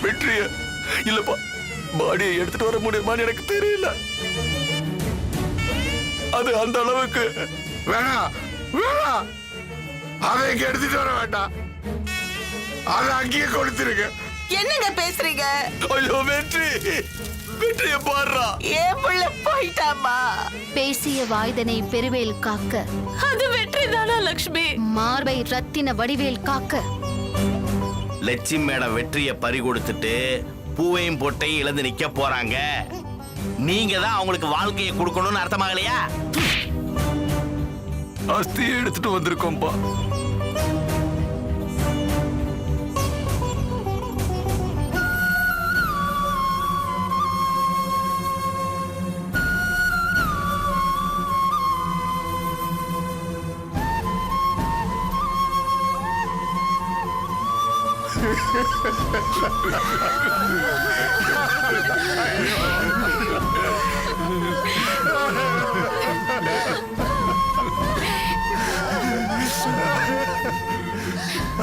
வெற்றிய இல்லப்பா, பாடியை எடுத்துட்டு வர முடியுமான்னு எனக்கு தெரியல. அது அந்த அளவுக்கு வேணாம் வேணாம், அதை இங்க எடுத்துட்டு வர வேண்டாம், அதை அங்கேயே கொடுத்துருங்க. என்னங்க பேசுறீங்க? ஐயோ வெற்றி, வெற்றிய பாடுறா. ஏன் புள்ள போயிட்டாமா? பேசிய வாய்தனை பெருவேல் காக்க, அது வெற்றி தானா லக்ஷ்மி? மார்பை ரத்தின வடிவேல் காக்க. லட்சுமி மேடம் வெற்றிய பறி கொடுத்துட்டு பூவையும் பொட்டையும் இழந்து நிக்க போறாங்க. நீங்க தான் அவங்களுக்கு வாழ்க்கையை கொடுக்கணும்னு அர்த்தமாகலையா? அஸ்தியை எடுத்துட்டு வந்திருக்கோம்பா.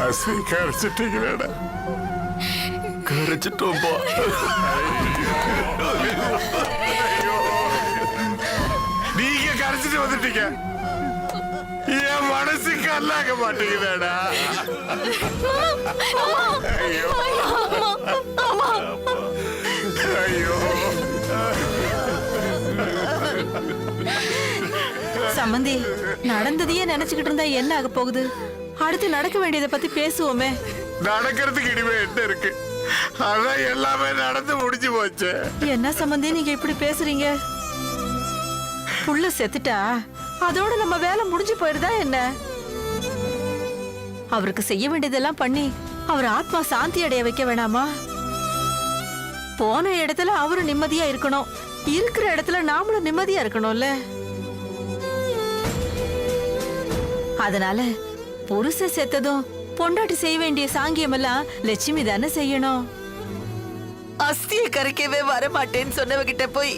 அஸ்தி கரைச்சிட்டீங்களா? கரைச்சிட்டோம்பா. நீங்க கரைச்சிட்டு வந்துட்டீங்க, என் மனசு கல்லாக மாட்டேங்குதா? ஐயோ ஐயோ. சம்பந்தி, நடந்ததையே நினைச்சுக்கிட்டு இருந்தா என்ன ஆக போகுது? அடுத்து நடக்க வேண்டியதை பத்தி பேசுவோமே. நடக்கிறதுக்கு இனிமே என்ன இருக்கு? அதான் எல்லாமே நடந்து முடிஞ்சு போச்சு. என்ன சம்பந்தி நீங்க இப்படி பேசுறீங்க? புள்ள செத்துட்டா அதோட நம்ம வேலை முடிஞ்சு போயிருதா என்ன? அவருக்கு செய்ய வேண்டியதெல்லாம் பண்ணி அவர் ஆத்மா சாந்தி அடைய வைக்க வேணாமா? போன இடத்துல அவரு நிம்மதியா இருக்கணும், இருக்கிற இடத்துல நாமளும் நிம்மதியா இருக்கணும்ல. அதனால புருஷன் செத்ததும் பொண்டாட்டி செய்ய வேண்டிய சாங்கியம் எல்லாம் லட்சுமி தானே செய்யணும். அஸ்தியை கரைக்கவே வர மாட்டேன்னு சொன்னவகிட்ட போய்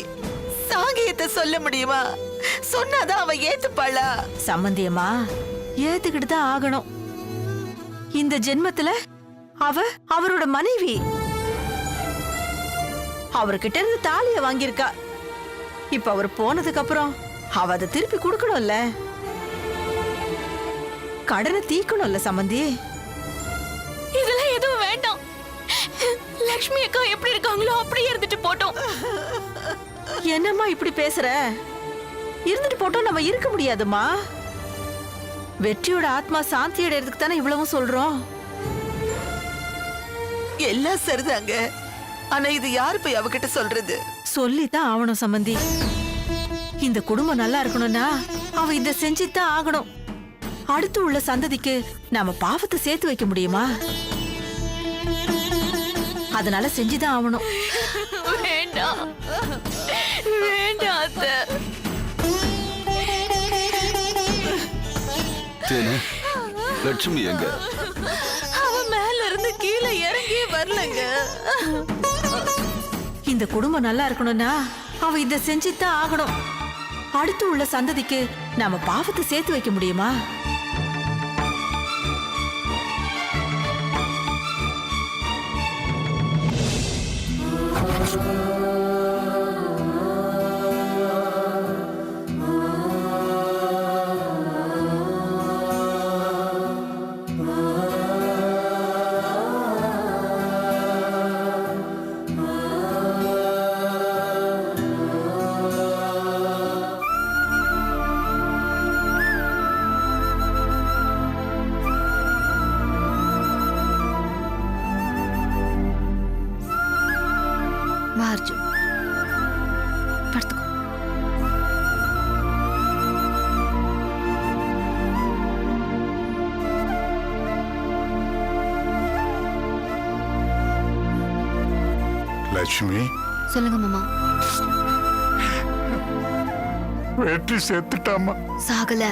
சாங்கியத்தை சொல்ல முடியுமா? சொன்னாதான் அவ ஏத்துப்பாளா? சம்பந்தியமா ஏத்துக்கிட்டு தான் ஆகணும். இந்த ஜென்மத்துல அவ அவரோட மனைவி. அவர்கிட்ட இருந்து தாலிய வாங்கியிருக்கா. இப்ப அவர் போனதுக்கு அப்புறம் அவ அதை திருப்பி கொடுக்கணும்ல, கடனை தீக்கணும்ல சம்பந்தி. இதெல்லாம் எதுவும் வேண்டாம். லக்ஷ்மி அக்கா எப்படி இருக்காங்களோ அப்படியே இருந்துட்டு போட்டோம். என்னம்மா இப்படி பேசுற? இருந்துட்டு போட்டோம் நம்ம இருக்க முடியாதுமா. வெற்றியோட ஆத்மா சாந்தி அடைறதுக்கு தானே இவ்வளவும் சொல்றோம். எல்லாம் சரிதாங்க, ஆனா இது யாரு போய் அவகிட்ட சொல்றது? சொல்லித்தான் ஆகணும் சம்பந்தி. இந்த குடும்பம் நல்லா இருக்கணும்னா அவ இத செஞ்சுதான் ஆகணும். அடுத்து உள்ள சந்ததிக்கு நாம பாவத்தை சேர்த்து வைக்க முடியுமா? அதனால செஞ்சுதான் ஆகணும். வேண்டாம் வேண்டாம் அத்தை. லட்சுமி எங்க? அவ மேல இருந்து கீழே இறங்கி வரலங்க. இந்த குடும்பம் நல்லா இருக்கணும்னா அவ இத செஞ்சுதான் ஆகணும். அடுத்து உள்ள சந்ததிக்கு நாம பாவத்தை சேர்த்து வைக்க முடியுமா? வா அர்ஜுன், படுத்துக்கோ. லட்சுமி, சொல்லுங்க மாமா. வெற்றி செத்துட்டாமா? சாகல.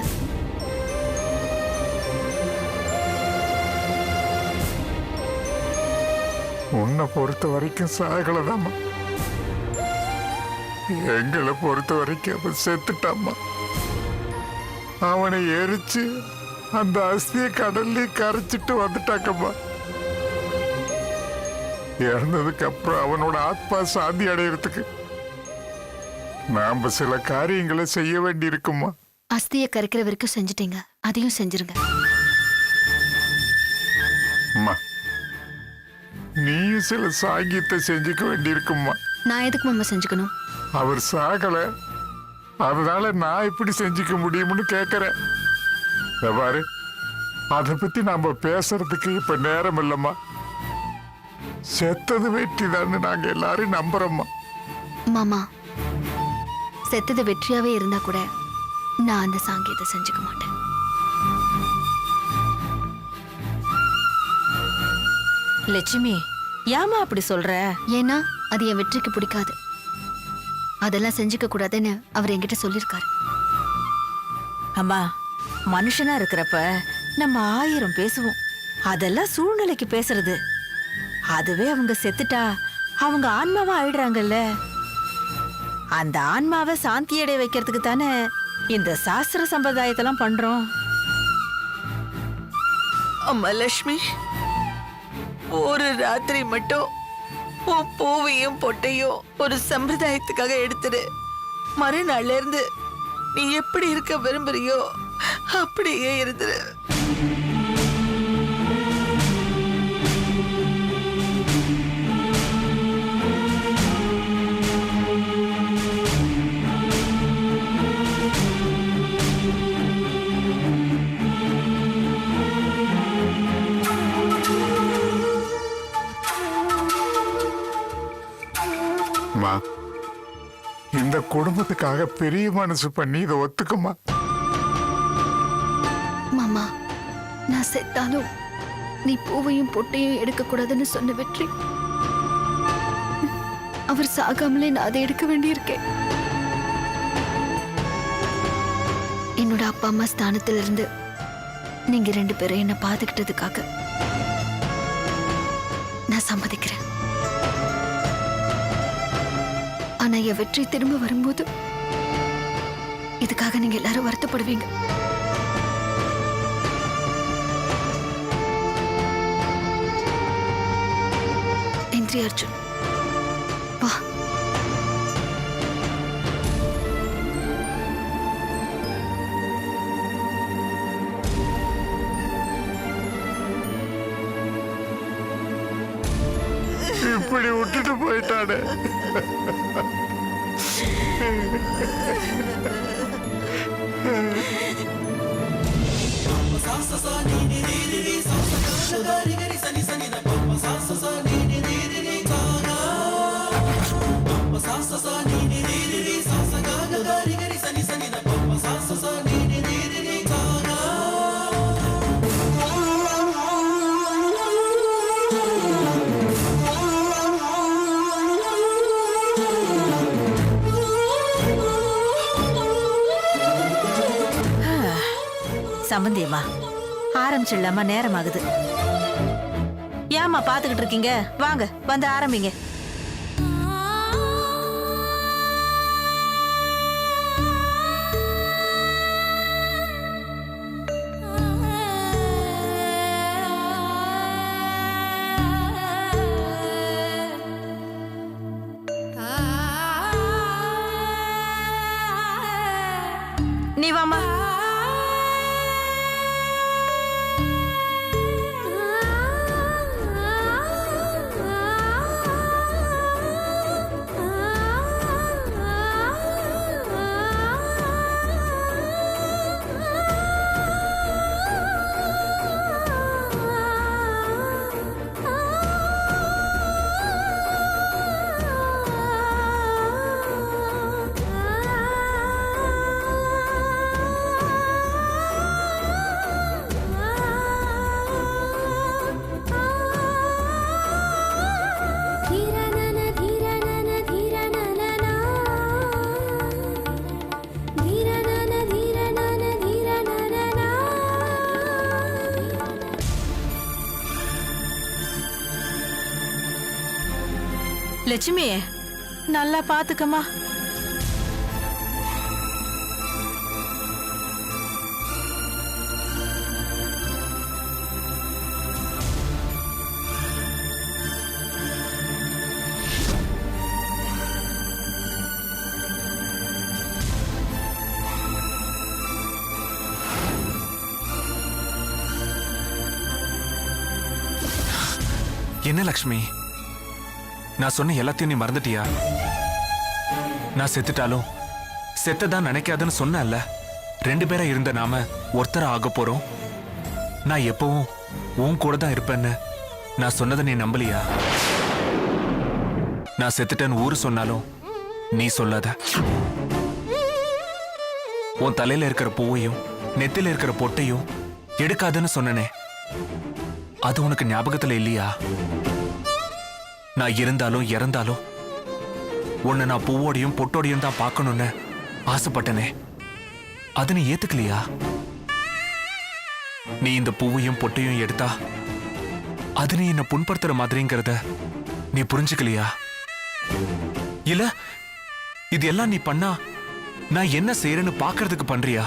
உன்னை பொறுத்த வரைக்கும் சாகலதாம்மா, எங்களை பொறுத்த வரைக்கும் அவ செத்துட்டாம்மா. அவனை எரிச்சு அந்த அஸ்தியை கடல்ல கரைச்சிட்டு வந்துட்டாங்கம்மா. இறந்ததுக்கு அப்புறம் அவனோட ஆத்மா சாந்தி அடையறதுக்கு நாம சில காரியங்களை செய்ய வேண்டி இருக்குமா. அஸ்தியை கரைக்கிற வரைக்கும் செஞ்சுட்டீங்க, அதையும் செஞ்சிருங்க. அம்மா, நீயும் சில சாங்கியத்தை செஞ்சுக்க வேண்டி இருக்குமா. நான் எதுக்கு மாமா செஞ்சுக்கணும்? அவர் சாகல, அதனால நான் எப்படி செஞ்சுக்க முடியும்னு கேக்குறேன். பாரு, அதை பத்தி நாம பேசுறதுக்கு இப்ப நேரம் இல்லம்மா. செத்தது வெற்றிதான்னு நாங்க எல்லாரும் நம்புறோம்மா. மாமா, செத்தது வெற்றியாவே இருந்தா கூட நான் அந்த சாங்கியத்தை செஞ்சுக்க மாட்டேன். லட்சுமி, ஏமா அப்படி சொல்ற? ஏன்னா அது என் வெற்றிக்கு பிடிக்காது. அதெல்லாம் செஞ்சுக்க கூடாதுன்னு அவர் என்கிட்ட சொல்லியிருக்காரு. அம்மா, மனுஷனா இருக்கிறப்ப நம்ம 1000 பேசுவோம். அதெல்லாம் சூழ்நிலைக்கு பேசுறது. அதுவே அவங்க செத்துட்டா அவங்க ஆன்மாவா ஆயிடுறாங்கல்ல. அந்த ஆன்மாவை சாந்தி அடைய வைக்கிறதுக்கு தானே இந்த சாஸ்திர சம்பிரதாயத்தெல்லாம் பண்றோம். அம்மா லட்சுமி, ஒரு ராத்திரி மட்டும் உன் பூவையும் பொட்டையும் ஒரு சம்பிரதாயத்துக்காக எடுத்துடு. மறுநாள்ல இருந்து நீ எப்படி இருக்க விரும்புறியோ அப்படியே இருந்துரு. அம்மா, இந்த குடும்பத்துக்காக பெரிய மனசு பண்ணி இதை ஒத்துக்குமா. மாமா, நான் செத்தாலும் நீ பூவையும் பொட்டையும் எடுக்க கூடாதுன்னு சொன்ன வெற்றி, அவர் சாகாமலே நான் அதை எடுக்க வேண்டியிருக்கேன். என்னோட அப்பா அம்மா ஸ்தானத்துல இருந்து நீங்க 2 பேரும் என்ன பாத்துக்கிட்டதுக்காக நான் சம்மதிக்கிறேன். ஆனா என் வெற்றி திரும்ப வரும்போது இதுக்காக நீங்க எல்லாரும் வருத்தப்படுவீங்க. இந்திரி அர்ஜுன், வா. இப்படி விட்டுட்டு போயிட்டானே. சம்பந்தியம்மா, ஆரம்பிச்சிடலாமா? நேரம் ஆகுது. ஏமா பாத்துக்கிட்டு இருக்கீங்க? வாங்க, வந்து ஆரம்பிங்க. நீ வாமா. லட்சுமி, நல்லா பாத்துக்கமா. என்ன லக்ஷ்மி, நான் சொன்ன எல்லாத்தையும் நீ மறந்துட்டியா? நான் செத்துட்டாலும் செத்ததான் நினைக்காதுன்னு சொன்னேன்ல. 2 பேரா இருந்த நாம ஒருத்தர ஆக போறோம். நான் எப்பவும் உன் கூட தான் இருப்பேன்னு நான் சொன்னதை நீ நம்பலையா? நான் செத்துட்டேன்னு ஊரு சொன்னாலும் நீ சொல்லாத. உன் தலையில இருக்கிற பூவையும் நெத்தில இருக்கிற பொட்டையும் எடுக்காதுன்னு சொன்னனே, அது உனக்கு ஞாபகத்துல இல்லையா? நான் இருந்தாலும் இறந்தாலும் உன்னை நான் பூவோடையும் பொட்டோடையும் தான் பார்க்கணும்னு ஆசைப்பட்டனே, அது நீ ஏத்துக்கலையா? நீ இந்த பூவையும் பொட்டையும் எடுத்தா அது நீ என்ன புண்படுத்துற மாதிரிங்கிறத நீ புரிஞ்சுக்கலையா? இல்ல இது எல்லாம் நீ பண்ணா நான் என்ன செய்யறேன்னு பாக்குறதுக்கு பண்றியா?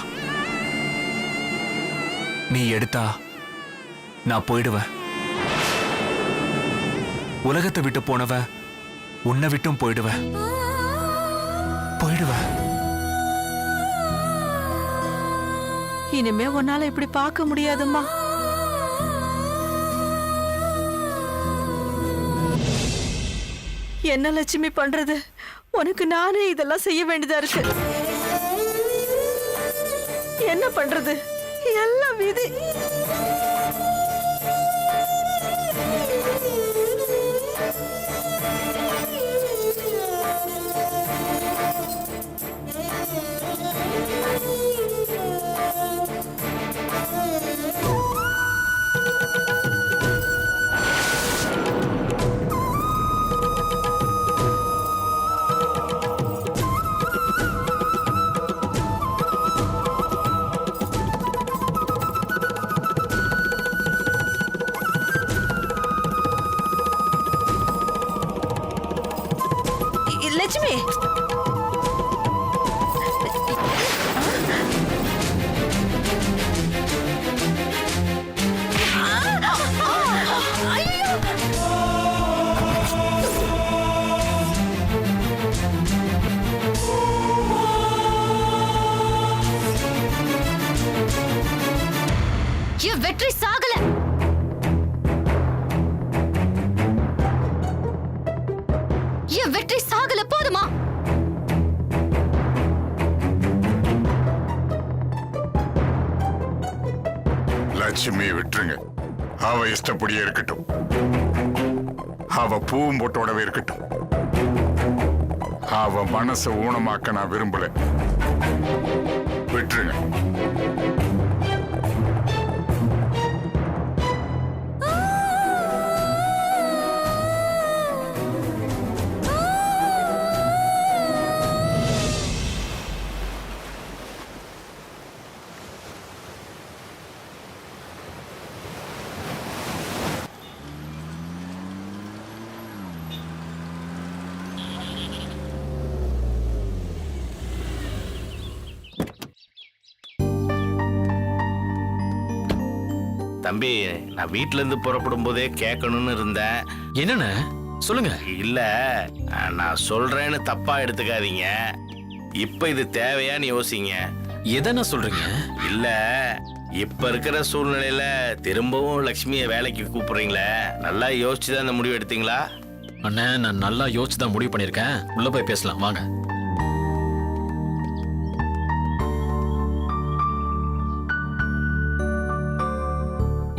நீ எடுத்தா நான் போயிடுவேன். உலகத்தை விட்டு போனவன் உன்னை விட்டும் போயிடுவேன். இனிமே உன்னால இப்படி பார்க்க முடியாதும்மா. என்ன லட்சுமி பண்றது? உனக்கு நானே இதெல்லாம் செய்ய வேண்டியதா இருக்கு. என்ன பண்றது? எல்லாம் விதி. லட்சுமி, என் வெற்றி சாகல. என் வெற்றி சாகல, போதுமா? லட்சுமி விட்டுருங்க. அவ இஷ்டப்படியே இருக்கட்டும். அவ பூவும் போட்டோடவே இருக்கட்டும். அவ மனசை ஊனமாக்க நான் விரும்பல. விட்டுருங்க. தம்பி, நான் வீட்ல இருந்து புறப்படும் போதே கேட்கணும்னு இருந்தேன். என்னண்ணே சொல்லுங்க. இல்ல, நான் சொல்றேன்னு தப்பா எடுத்துக்காதீங்க. இப்ப இது தேவையான்னு யோசிங்க. எதனா சொல்றீங்க? இல்ல, இப்ப இருக்கிற சூழ்நிலையில திரும்பவும் லட்சுமியை வேலைக்கு கூப்பிடுறீங்களே, நல்லா யோசிச்சுதான் இந்த முடிவு எடுத்தீங்களா? அண்ணே, நான் நல்லா யோசிச்சு தான் முடிவு பண்ணிருக்கேன். உள்ள போய் பேசலாம் வாங்க.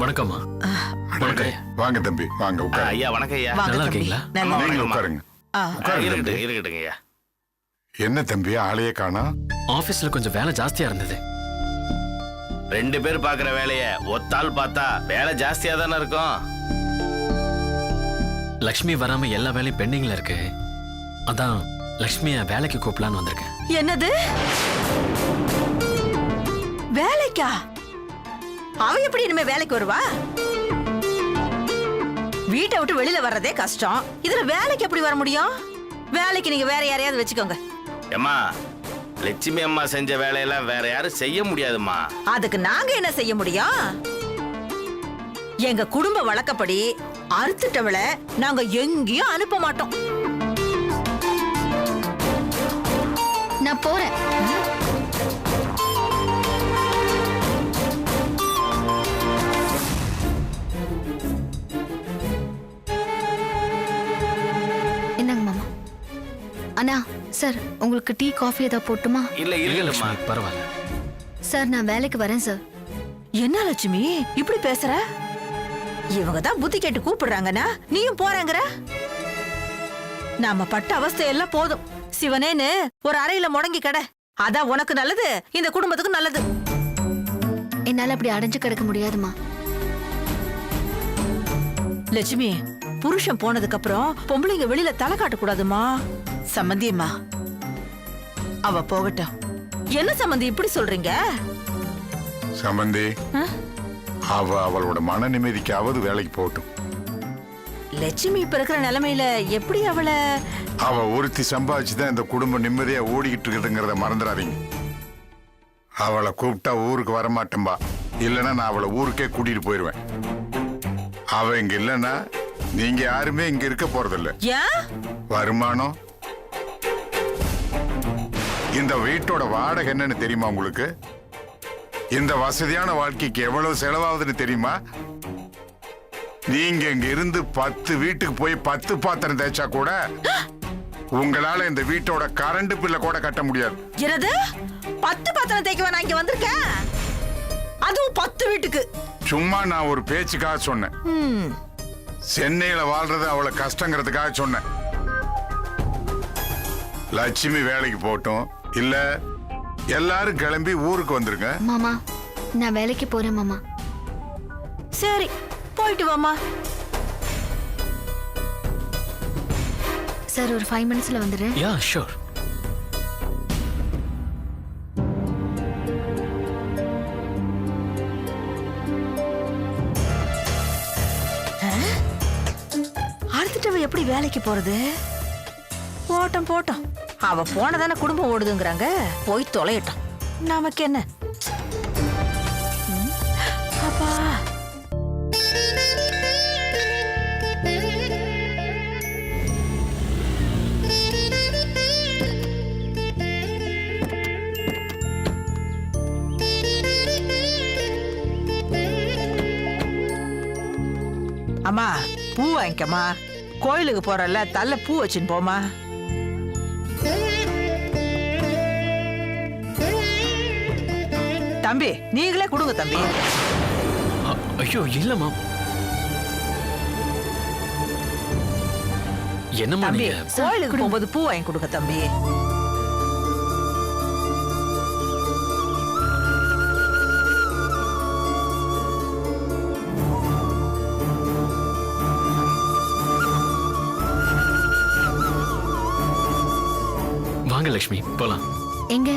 வணக்கம்மா. வாங்க தம்பி, வாங்க உட்காருங்க. ஐயா வணக்கம் ஐயா. வாங்க நல்லா தம்பி. இருக்கீங்களா? நல்லா நீங்க இருக்கேன். உட்காருங்க. உட்காருங்க தம்பி. இருக்கட்டுங்க ஐயா. என்ன தம்பி ஆளையே காணா? ஆபீஸ்ல கொஞ்சம் வேலை ஜாஸ்தியா இருந்தது. 2 பேர் பாக்குற வேலைய ஒத்தாள் பார்த்தா வேலை ஜாஸ்தியா தானே இருக்கும். லக்ஷ்மி வராம எல்லா வேலையும் பெண்டிங்ல இருக்கு. அதான் லக்ஷ்மிய வேலைக்கு கூப்பிடலான்னு வந்திருக்கேன். என்னது? வேலைக்கா? அவ எப்படி இனிமே வேலைக்கு வருவா? வீட்டை விட்டு வெளியில வர்றதே கஷ்டம், இதுல வேலைக்கு எப்படி வர முடியும்? வேலைக்கு நீங்க வேற யாரையாவது வச்சுக்கோங்க. ஏம்மா, லட்சுமி அம்மா செஞ்ச வேலையெல்லாம் வேற யாரும் செய்ய முடியாதுமா. அதுக்கு நாங்க என்ன செய்ய முடியும்? எங்க குடும்ப வழக்கப்படி அறுத்துட்டவளை நாங்க எங்கேயும் அனுப்ப மாட்டோம். நான் போறேன். அண்ணா சார் உங்களுக்கு டீ காஃபி ஏதாவது போட்டுமா? இல்ல இல்ல இல்லம்மா. லக்ஷ்மி பரவாயில்ல. சார் நான் வேலைக்கு வரேன் சார். என்ன லட்சுமி இப்படி பேசுற? இவங்க தான் புத்தி கேட்டு கூப்பிடுறாங்கன்னா நீயும் போறேங்கிற? நாம பட்ட அவஸ்தை எல்லாம் போதும். சிவனேன்னு ஒரு அறையில முடங்கி கிட. அதான் உனக்கு நல்லது, இந்த குடும்பத்துக்கும் நல்லது. என்னால அப்படி அடைஞ்சு கிடக்க முடியாதுமா. லட்சுமி, புருஷன் போனதுக்கு அப்புறம் பொம்பளைங்க வெளியில தலை காட்ட கூடாதுமா. சம்மந்தியம்மா, அவ போகட்டும். என்ன சம்மந்தி இப்படி சொல்றீங்க? சம்பந்தி, அவளோட மன நிம்மதிக்காவது வேலைக்கு போகட்டும். லட்சுமி இப்ப இருக்கிற நிலைமையில எப்படி அவளை? அவ ஒருத்தி சம்பாதிச்சுதான் இந்த குடும்பம் நிம்மதியா ஓடிக்கிட்டு இருக்குதுங்கிறத மறந்துடாதீங்க. அவளை கூப்பிட்டா ஊருக்கு வரமாட்டேன்பா. இல்லைன்னா நான் அவளை ஊருக்கே கூட்டிட்டு போயிருவேன். அவ இங்க இல்லைன்னா நீங்க யாருமே இங்க இருக்க போறதில்ல. ஏன்? வருமானம், இந்த வீட்டோட வாடகை என்னன்னு தெரியுமா உங்களுக்கு? இந்த வசதியான வாழ்க்கைக்கு எவ்வளவு செலவாகுதுன்னு தெரியுமா? நீங்க இங்க இருந்து 10 வீட்டுக்கு போய் 10 பாத்திரம் தேய்ச்சா கூட உங்களால இந்த வீட்டோட கரண்ட் பில்ல கூட கட்ட முடியாது. என்னது? 10 பாத்திரம் தேய்க்க நான் இங்க வந்திருக்கேன், அதுவும் 10 வீட்டுக்கு. சும்மா நான் ஒரு பேச்சுக்காக சொன்னேன். சென்னையில வாழ்றது அவ்வளவு கஷ்டங்கிறதுக்காக சொன்னேன். லட்சுமி வேலைக்கு போட்டும், இல்ல எல்லாரும் கிளம்பி ஊருக்கு வந்துருங்க. மாமா நான் வேலைக்கு போறேன் மாமா. சரி, போயிட்டு வாமா. சார் ஒரு 5 மினிட்ஸ்ல வந்துடுறேன். Yeah sure. அடுத்துட்டு எப்படி வேலைக்கு போறது? போட்டோம் போட்டோம், அவ போனதானே குடும்பம் ஓடுதுங்கிறாங்க. போய் தொலையட்டும், நமக்கு என்ன? அப்பா, அம்மா பூ வாங்கிக்கம்மா. கோயிலுக்கு போறல, தள்ள பூ வச்சுன்னு போமா. தம்பி நீங்களே கொடுங்க தம்பி. ஐயோ இல்லம்மா. என்னம்மா தம்பி நீங்க? கோயிலுக்கு போகும்போது பூ வாங்கி கொடுங்க தம்பி. வாங்க லக்ஷ்மி போலாம். எங்க?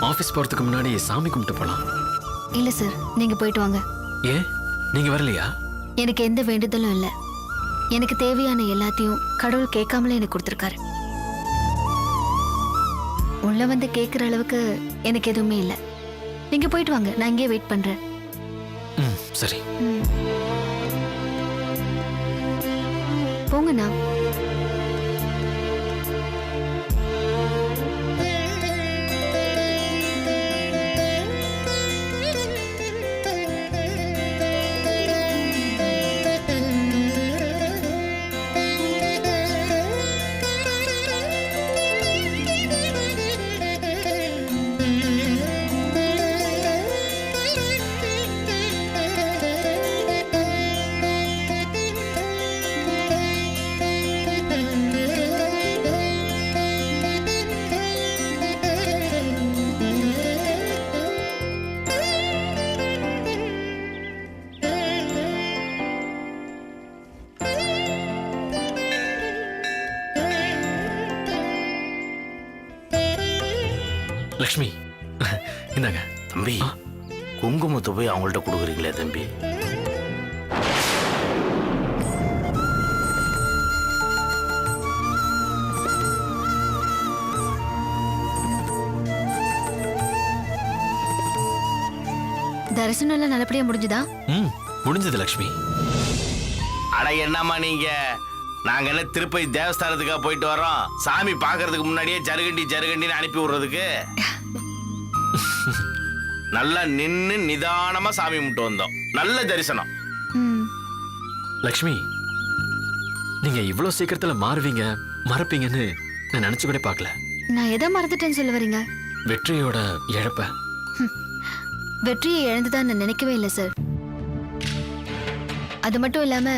ஆபீஸ் போறதுக்கு முன்னாடி சாமி கும்பிட்டு போலாம். இல்ல சார், நீங்க போயிட்டு வாங்க. ஏன் நீங்க வரலையா? எனக்கு எந்த வேண்டுதலும் இல்ல. எனக்கு தேவையான எல்லாத்தையும் கடவுள் கேட்காமலே எனக்கு கொடுத்துருக்காரு. உள்ள வந்து கேட்குற அளவுக்கு எனக்கு எதுவுமே இல்ல. நீங்க போயிட்டு வாங்க, நான் இங்கே வெயிட் பண்றேன். சரி. போங்கண்ணா. லக்ஷ்மி இந்தாங்க. தம்பி, குங்குமத்தை போய் அவங்கள்ட்ட கொடுக்குறீங்களே தம்பி. தரிசனம் எல்லாம் நல்லபடியா முடிஞ்சுதா? முடிஞ்சது லக்ஷ்மி. அட என்னம்மா நீங்க, நாங்க என்ன திருப்பதி தேவஸ்தானத்துக்காக போயிட்டு வரோம் சாமி பாக்குறதுக்கு முன்னாடியே ஜருகண்டின்னு அனுப்பி விடுறதுக்கு? நல்லா நின்னு நிதானமா சாமி கும்பிட்டு வந்தோம். நல்ல தரிசனம். லக்ஷ்மி நீங்க இவ்வளவு சீக்கிரத்துல மாறுவீங்க மறப்பீங்கன்னு நான் நினைச்சு கூட பார்க்கல. நான் எதை மறந்துட்டேன்னு சொல்ல வரீங்க? வெற்றியோட இழப்ப. வெற்றியை இழந்துதான் நான் நினைக்கவே இல்லை சார். அது மட்டும் இல்லாம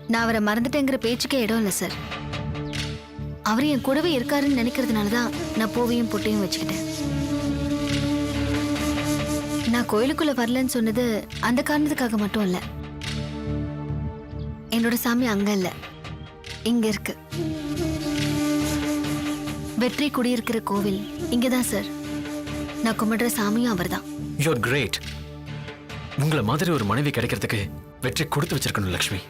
நான் அவரை மறந்துட்டேங்கிற பேச்சுக்கே இடம் இல்லை சார். அவர் என் கூடவே இருக்காருன்னு நினைக்கிறதுனாலதான் நான் பூவையும் பொட்டையும் வச்சுக்கிட்டேன். நான் கோயிலுக்குள்ள வரலன்னு சொன்னது அந்த காரணத்துக்காக மட்டும் இல்ல. என்னோட சாமி அங்க இல்ல, இங்க இருக்கு. வெற்றி குடியிருக்கிற கோவில் இங்கதான் சார். நான் கும்பிடுற சாமியும் அவர்தான். You are great. உங்களை மாதிரி ஒரு மனைவி கிடைக்கிறதுக்கு வெற்றி கொடுத்து வச்சிருக்கணும் லக்ஷ்மி.